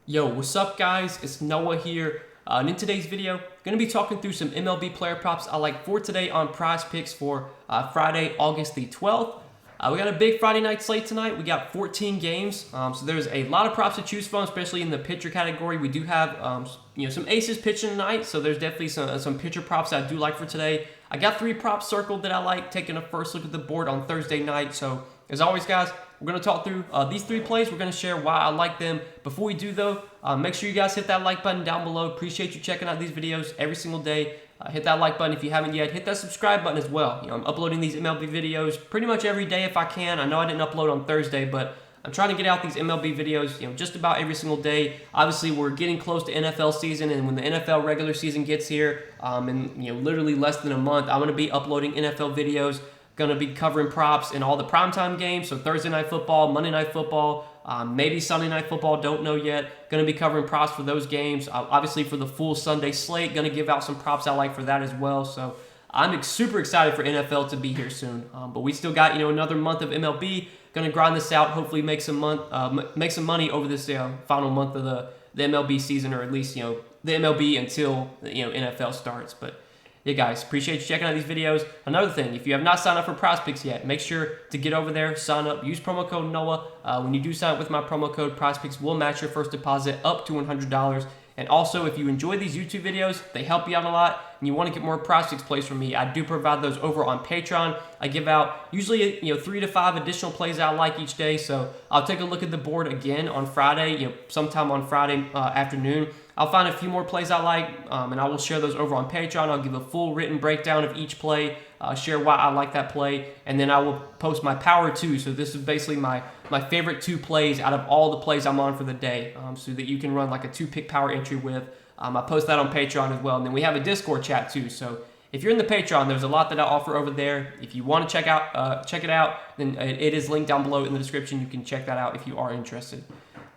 Yo, what's up guys? It's Noah here. And in today's video, going to be talking through some MLB player props I like for today on Prizepicks for Friday, August the 12th. We got a big Friday night slate tonight. We got 14 games, so there's a lot of props to choose from, especially in the pitcher category. We do have some aces pitching tonight, so there's definitely some pitcher props that I do like for today. I got 3 props circled that I like, taking a first look at the board on Thursday night. So as always, guys, we're going to talk through these 3 plays. We're going to share why I like them. Before we do, though, make sure you guys hit that like button down below. Appreciate you checking out these videos every single day. Hit that like button if you haven't yet. Hit that subscribe button as well. I'm uploading these MLB videos pretty much every day if I can. I know I didn't upload on Thursday, but I'm trying to get out these MLB videos, just about every single day. Obviously, we're getting close to NFL season, and when the NFL regular season gets here, in literally less than a month, I'm going to be uploading NFL videos. Going to be covering props in all the primetime games, so Thursday Night Football, Monday Night Football, maybe Sunday Night Football, don't know yet. Going to be covering props for those games. Obviously, for the full Sunday slate, going to give out some props I like for that as well. So I'm super excited for NFL to be here soon. But we still got another month of MLB. Going to grind this out, hopefully make some money over this final month of the MLB season, or at least the MLB until NFL starts. But yeah, guys, appreciate you checking out these videos. Another thing, if you have not signed up for Prizepicks yet, make sure to get over there, sign up, use promo code NOAH. When you do sign up with my promo code, Prizepicks will match your first deposit up to $100. And also, if you enjoy these YouTube videos, they help you out a lot, and you want to get more Prizepicks plays from me, I do provide those over on Patreon. I give out usually 3 to 5 additional plays I like each day, so I'll take a look at the board again on Friday, sometime on Friday afternoon. I'll find a few more plays I like, and I will share those over on Patreon. I'll give a full written breakdown of each play, share why I like that play, and then I will post my Power 2. So this is basically my favorite 2 plays out of all the plays I'm on for the day, so that you can run like a 2-pick power entry with. I post that on Patreon as well, and then we have a Discord chat too. So if you're in the Patreon, there's a lot that I offer over there. If you want to check it out, then it is linked down below in the description. You can check that out if you are interested.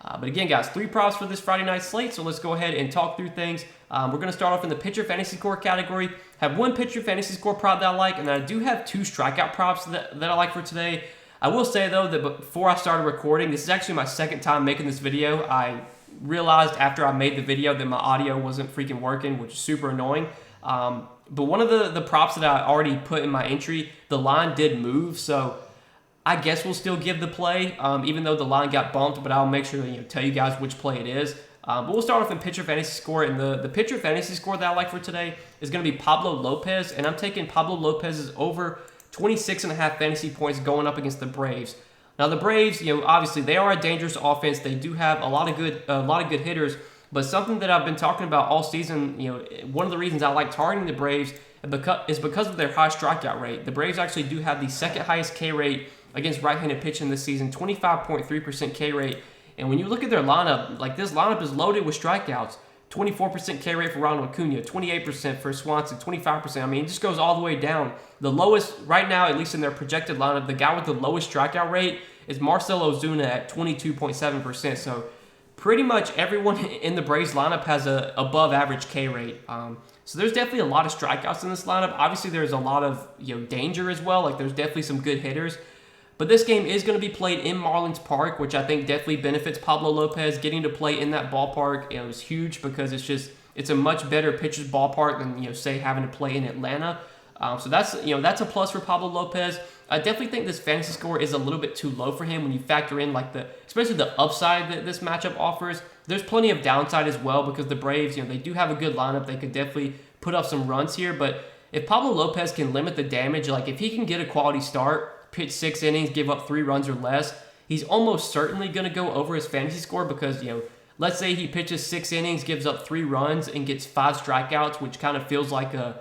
But again, guys, 3 props for this Friday night slate, so let's go ahead and talk through things. We're going to start off in the pitcher fantasy score category. Have 1 pitcher fantasy score prop that I like, and then I do have 2 strikeout props that I like for today. I will say, though, that before I started recording, this is actually my second time making this video. I realized after I made the video that my audio wasn't freaking working, which is super annoying. But one of the props that I already put in my entry, the line did move, so I guess we'll still give the play, even though the line got bumped, but I'll make sure to tell you guys which play it is. But we'll start off in pitcher fantasy score, and the pitcher fantasy score that I like for today is going to be Pablo Lopez, and I'm taking Pablo Lopez's over 26.5 fantasy points going up against the Braves. Now the Braves, obviously they are a dangerous offense. They do have a lot of good hitters, but something that I've been talking about all season, one of the reasons I like targeting the Braves is because of their high strikeout rate. The Braves actually do have the second highest K rate against right-handed pitching this season, 25.3% K rate. And when you look at their lineup, this lineup is loaded with strikeouts. 24% K rate for Ronald Acuna, 28% for Swanson, 25%. I mean, it just goes all the way down. The lowest, right now, at least in their projected lineup, the guy with the lowest strikeout rate is Marcell Ozuna at 22.7%. So pretty much everyone in the Braves lineup has a above average K rate. So there's definitely a lot of strikeouts in this lineup. Obviously, there's a lot of danger as well. There's definitely some good hitters. But this game is going to be played in Marlins Park, which I think definitely benefits Pablo Lopez. Getting to play in that ballpark is huge because it's a much better pitcher's ballpark than say having to play in Atlanta. So that's a plus for Pablo Lopez. I definitely think this fantasy score is a little bit too low for him when you factor in especially the upside that this matchup offers. There's plenty of downside as well because the Braves, they do have a good lineup. They could definitely put up some runs here, but if Pablo Lopez can limit the damage, if he can get a quality start, pitch 6 innings, give up 3 runs or less, he's almost certainly going to go over his fantasy score because, let's say he pitches 6 innings, gives up 3 runs, and gets 5 strikeouts, which kind of feels like a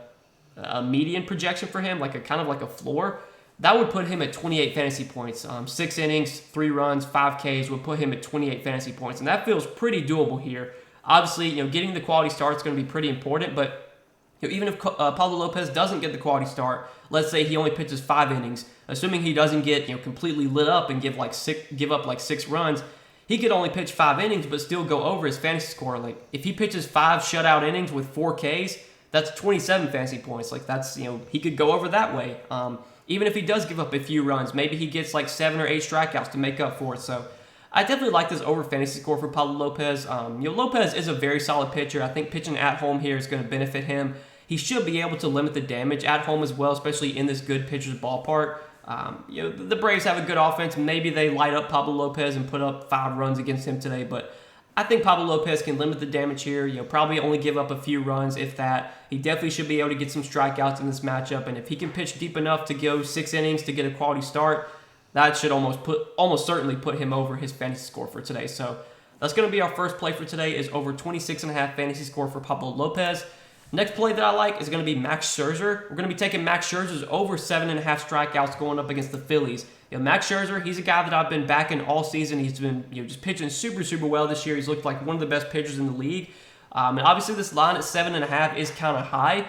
median projection for him, kind of like a floor. That would put him at 28 fantasy points. 6 innings, 3 runs, 5 Ks would put him at 28 fantasy points, and that feels pretty doable here. Obviously, getting the quality start is going to be pretty important, but even if Pablo Lopez doesn't get the quality start, let's say he only pitches 5 innings, assuming he doesn't get completely lit up and give up 6 runs, he could only pitch 5 innings but still go over his fantasy score. If he pitches 5 shutout innings with 4 Ks, that's 27 fantasy points. He could go over that way. Even if he does give up a few runs, maybe he gets 7 or 8 strikeouts to make up for it. So I definitely like this over fantasy score for Pablo Lopez. Lopez is a very solid pitcher. I think pitching at home here is going to benefit him. He should be able to limit the damage at home as well, especially in this good pitcher's ballpark. The Braves have a good offense. Maybe they light up Pablo Lopez and put up 5 runs against him today, but I think Pablo Lopez can limit the damage here. Probably only give up a few runs, if that. He definitely should be able to get some strikeouts in this matchup, and if he can pitch deep enough to go 6 innings to get a quality start, that should almost certainly put him over his fantasy score for today. So that's going to be our first play for today, is over 26.5 fantasy score for Pablo Lopez. Next play that I like is going to be Max Scherzer. We're going to be taking Max Scherzer's over 7.5 strikeouts going up against the Phillies. Max Scherzer, he's a guy that I've been backing all season. He's been just pitching super well this year. He's looked like one of the best pitchers in the league. And obviously this line at 7.5 is kind of high,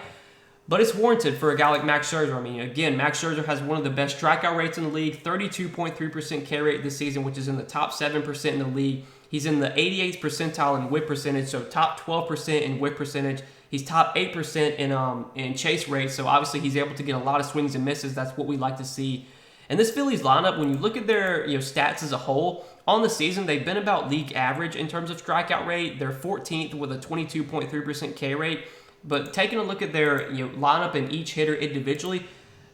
but it's warranted for a guy like Max Scherzer. I mean, again, Max Scherzer has one of the best strikeout rates in the league, 32.3% K rate this season, which is in the top 7% in the league. He's in the 88th percentile in whip percentage, so top 12% in whip percentage. He's top 8% in chase rate, so obviously he's able to get a lot of swings and misses. That's what we like to see. And this Phillies lineup, when you look at their stats as a whole, on the season, they've been about league average in terms of strikeout rate. They're 14th with a 22.3% K rate. But taking a look at their lineup and each hitter individually,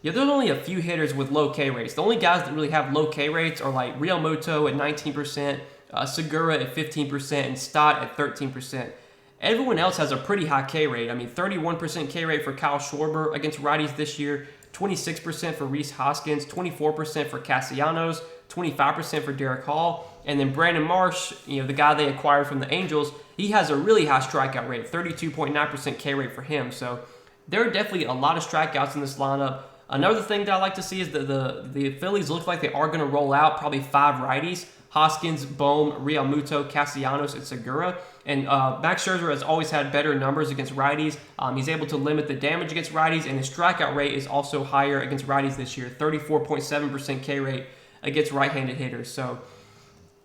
there's only a few hitters with low K rates. The only guys that really have low K rates are like Real Muto at 19%, Segura at 15%, and Stott at 13%. Everyone else has a pretty high K rate. I mean, 31% K rate for Kyle Schwarber against righties this year, 26% for Rhys Hoskins, 24% for Castellanos, 25% for Derek Hall, and then Brandon Marsh, the guy they acquired from the Angels, he has a really high strikeout rate, 32.9% K rate for him. So there are definitely a lot of strikeouts in this lineup. Another thing that I like to see is that the Phillies look like they are going to roll out probably 5 righties: Hoskins, Bohm, Real Muto, Castellanos, and Segura. And Max Scherzer has always had better numbers against righties. He's able to limit the damage against righties, and his strikeout rate is also higher against righties this year, 34.7% K rate against right-handed hitters. So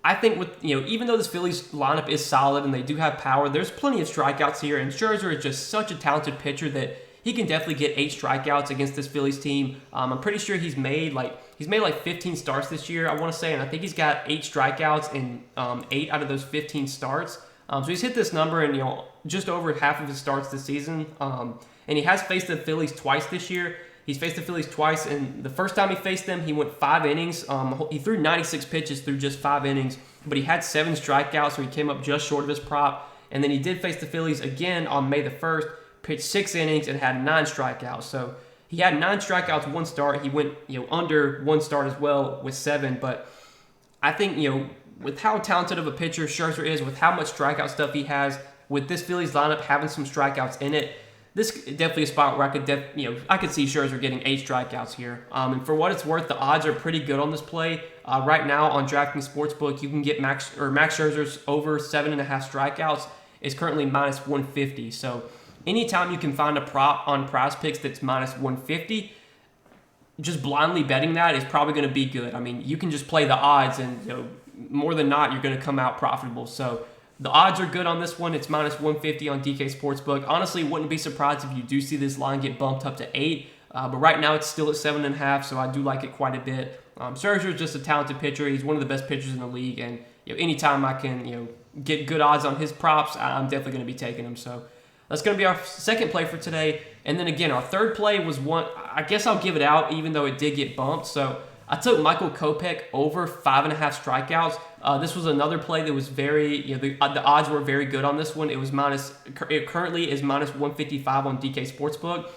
I think with even though this Phillies lineup is solid and they do have power, there's plenty of strikeouts here, and Scherzer is just such a talented pitcher that he can definitely get 8 strikeouts against this Phillies team. I'm pretty sure he's made like 15 starts this year, I want to say, and I think he's got 8 strikeouts in 8 out of those 15 starts. So he's hit this number in just over half of his starts this season, and he has faced the Phillies twice this year. He's faced the Phillies twice, and the first time he faced them, he went 5 innings. He threw 96 pitches through just 5 innings, but he had 7 strikeouts, so he came up just short of his prop. And then he did face the Phillies again on May the 1st, pitched 6 innings and had 9 strikeouts. So he had 9 strikeouts, 1 start. He went under 1 start as well with 7. But I think with how talented of a pitcher Scherzer is, with how much strikeout stuff he has, with this Phillies lineup having some strikeouts in it, this is definitely a spot where I could see Scherzer getting 8 strikeouts here. And for what it's worth, the odds are pretty good on this play. Right now on DraftKings Sportsbook, you can get Max Scherzer's over 7.5 strikeouts is currently minus 150. So anytime you can find a prop on Prizepicks that's minus 150, just blindly betting that is probably going to be good. I mean, you can just play the odds, and more than not, you're going to come out profitable. So the odds are good on this one. It's minus 150 on DK Sportsbook. Honestly, wouldn't be surprised if you do see this line get bumped up to 8. But right now it's still at 7.5, so I do like it quite a bit. Scherzer is just a talented pitcher. He's one of the best pitchers in the league, and anytime I can get good odds on his props, I'm definitely going to be taking him. So that's going to be our second play for today. And then again, our third play was one, I guess I'll give it out even though it did get bumped. So I took Michael Kopech over 5.5 strikeouts. This was another play that was very, the odds were very good on this one. It currently is minus 155 on DK Sportsbook.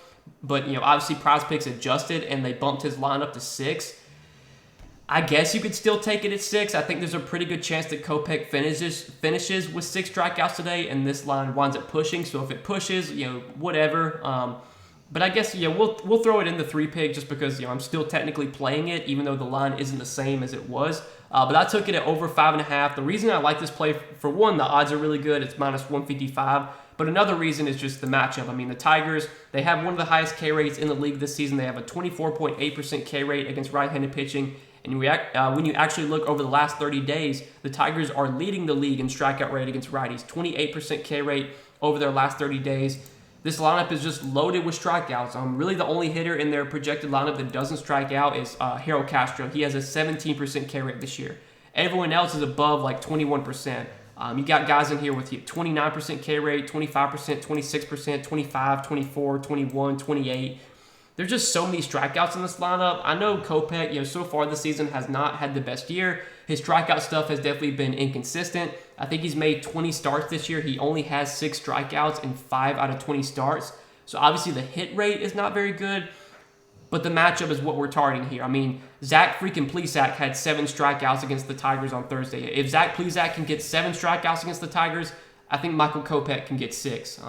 But, obviously Prizepicks adjusted and they bumped his line up to 6. I guess you could still take it at 6. I think there's a pretty good chance that Kopech finishes with 6 strikeouts today, and this line winds up pushing. So if it pushes, whatever. But I guess we'll throw it in the 3-pig just because I'm still technically playing it, even though the line isn't the same as it was. But I took it at over 5.5. The reason I like this play, for one, the odds are really good. It's minus 155. But another reason is just the matchup. I mean, the Tigers, they have one of the highest K rates in the league this season. They have a 24.8% K rate against right-handed pitching. And when you actually look over the last 30 days, the Tigers are leading the league in strikeout rate against righties, 28% K rate over their last 30 days. This lineup is just loaded with strikeouts. Really the only hitter in their projected lineup that doesn't strike out is Harold Castro. He has a 17% K rate this year. Everyone else is above like 21%. You got guys in here with 29% K rate, 25%, 26%, 25, 24, 21, 28. There's just so many strikeouts in this lineup. I know Kopech, so far this season has not had the best year. His strikeout stuff has definitely been inconsistent. I think he's made 20 starts this year. He only has 6 strikeouts in 5 out of 20 starts. So obviously the hit rate is not very good, but the matchup is what we're targeting here. I mean, Zach freaking Plesac had 7 strikeouts against the Tigers on Thursday. If Zach Plesac can get 7 strikeouts against the Tigers, I think Michael Kopech can get 6.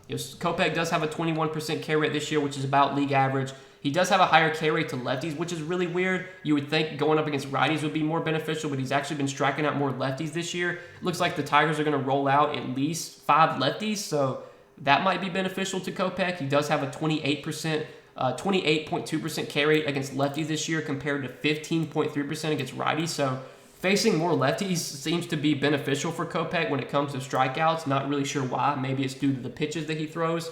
Kopech does have a 21% K rate this year, which is about league average. He does have a higher K rate to lefties, which is really weird. You would think going up against righties would be more beneficial, but he's actually been striking out more lefties this year. It looks like the Tigers are going to roll out at least 5 lefties, so that might be beneficial to Kopech. He does have a 28.2% K rate against lefties this year compared to 15.3% against righties. So facing more lefties seems to be beneficial for Kopech when it comes to strikeouts. Not really sure why. Maybe it's due to the pitches that he throws.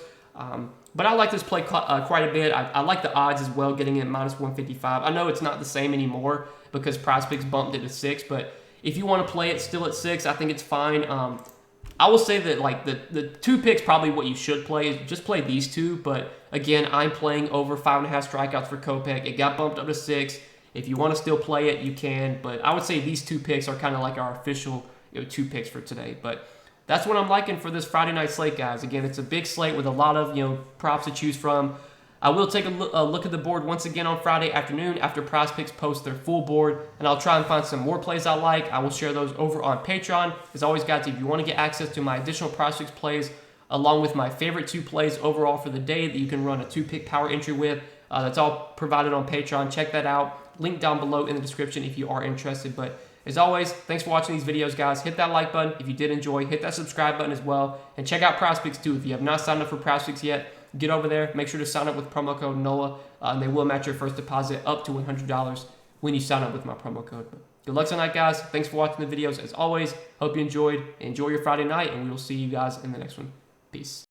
But I like this play quite a bit. I like the odds as well, getting it -155. I know it's not the same anymore because Prizepicks bumped it to 6, but if you want to play it still at 6, I think it's fine. I will say that like the 2 picks probably what you should play is just play these 2. But again, I'm playing over 5.5 strikeouts for Kopech. It got bumped up to 6. If you want to still play it, you can. But I would say these 2 picks are kind of like our official 2 picks for today. But that's what I'm liking for this Friday night slate, guys. Again, it's a big slate with a lot of props to choose from. I will take a look at the board once again on Friday afternoon after Prizepicks posts their full board, and I'll try and find some more plays I like. I will share those over on Patreon. As always, guys, if you want to get access to my additional Prizepicks plays, along with my favorite 2 plays overall for the day that you can run a 2-pick power entry with, that's all provided on Patreon. Check that out. Link down below in the description if you are interested. But as always, thanks for watching these videos, guys. Hit that like button if you did enjoy. Hit that subscribe button as well. And check out Prizepicks too. If you have not signed up for Prizepicks yet, get over there. Make sure to sign up with promo code NOLA, and they will match your first deposit up to $100 when you sign up with my promo code. But good luck tonight, guys. Thanks for watching the videos. As always, hope you enjoyed. Enjoy your Friday night, and we will see you guys in the next one. Peace.